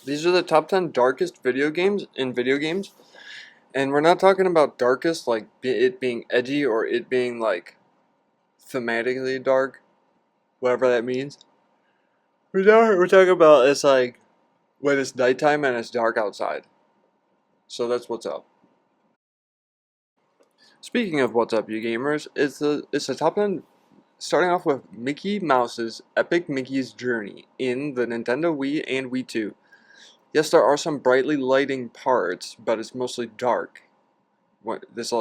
These are the top 10 darkest video games in video games. And we're not talking about darkest like it being edgy or it being like thematically dark, whatever that means. We're talking about it's like when it's nighttime and it's dark outside. So that's what's up. Speaking of what's up, you gamers, it's the top 10 starting off with Mickey Mouse's Epic Mickey's Journey in the Nintendo Wii and Wii 2. Yes, there are some brightly lighting parts, but it's mostly dark. But that's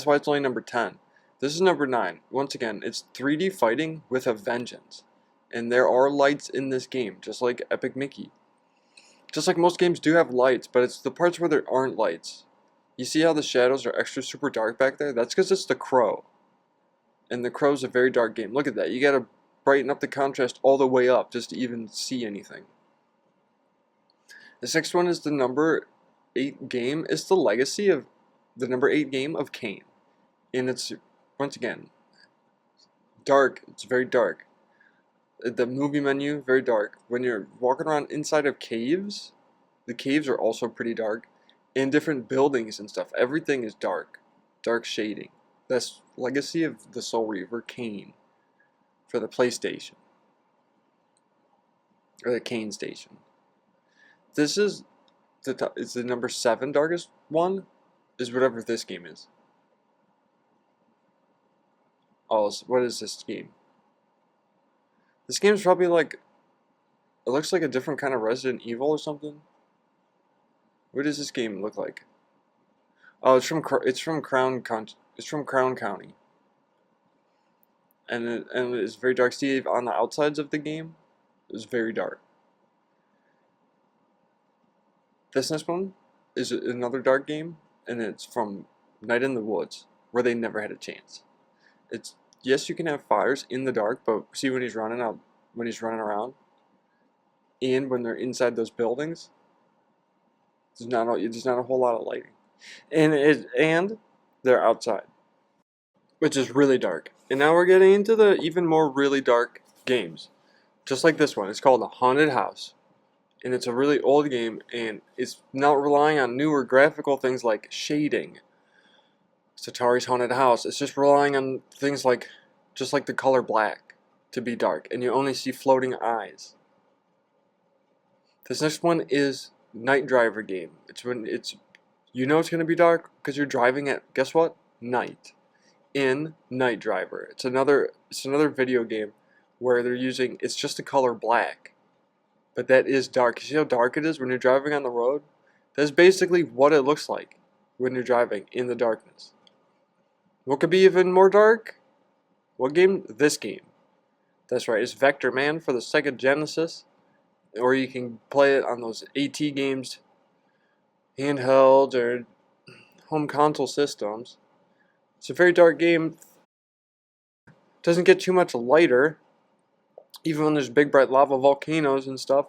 why it's only number 10. This is number 9. Once again, it's 3D fighting with a vengeance. And there are lights in this game, just like Epic Mickey. Just like most games do have lights, but it's the parts where there aren't lights. You see how the shadows are extra super dark back there? That's because it's the Crow. And the Crow's a very dark game. Look at that. You gotta brighten up the contrast all the way up just to even see anything. This next one is the number 8 game. It's the legacy of the number 8 game of Kane. And it's, once again, dark. It's very dark. The movie menu, very dark. When you're walking around inside of caves, the caves are also pretty dark. And different buildings and stuff. Everything is dark. Dark shading. That's Legacy of the Soul Reaver Kane for the PlayStation. Or the Kane Station. This is it's the number 7 darkest one, is whatever this game is. Oh, what is this game? This game's probably like, it looks like a different kind of Resident Evil or something. What does this game look like? Oh, it's from Crown County. And it's very dark. See, on the outsides of the game, it's very dark. This next one is another dark game, and it's from Night in the Woods, where they never had a chance. It's, yes, you can have fires in the dark, but see when he's running around, and when they're inside those buildings, there's not a whole lot of lighting, and they're outside, which is really dark. And now we're getting into the even more really dark games, just like this one. It's called The Haunted House. And it's a really old game, and it's not relying on newer graphical things like shading. It's Atari's Haunted House. It's just relying on things like, just like the color black to be dark, and you only see floating eyes. This next one is Night Driver game. You know it's going to be dark because you're driving at, guess what? Night. In Night Driver. It's another video game where it's just the color black. But that is dark. You see how dark it is when you're driving on the road? That's basically what it looks like when you're driving in the darkness. What could be even more dark? What game? This game. That's right, it's Vector Man for the Sega Genesis. Or you can play it on those AT games, handheld or home console systems. It's a very dark game. Doesn't get too much lighter. Even when there's big bright lava volcanoes and stuff,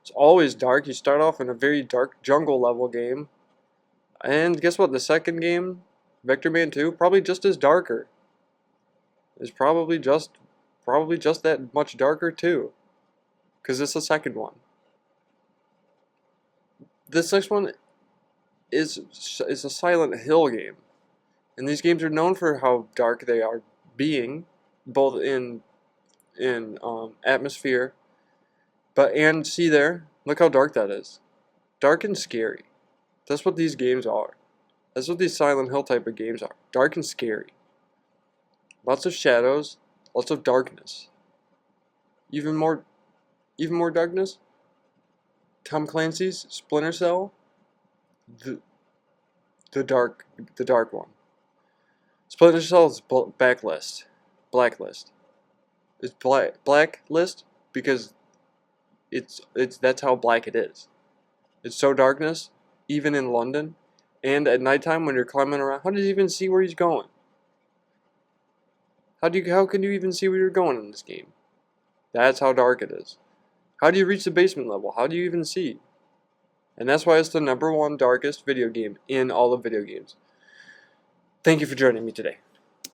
it's always dark. You start off in a very dark jungle level game. And guess what? The second game, Vector Man 2, probably just as darker. It's probably just that much darker too. Because it's the second one. This next one is a Silent Hill game. And these games are known for how dark they are being, both in atmosphere, and see there, look how dark that is. Dark and scary. That's what these games are. That's what these Silent Hill type of games are. Dark and scary. Lots of shadows, lots of darkness. Even more darkness. Tom Clancy's Splinter Cell. The dark one. Splinter Cell is Blacklist. It's blacklist because that's how black it is. It's so darkness, even in London, and at nighttime when you're climbing around. How do you even see where he's going? How can you even see where you're going in this game? That's how dark it is. How do you reach the basement level? How do you even see? And that's why it's the number 1 darkest video game in all of video games. Thank you for joining me today.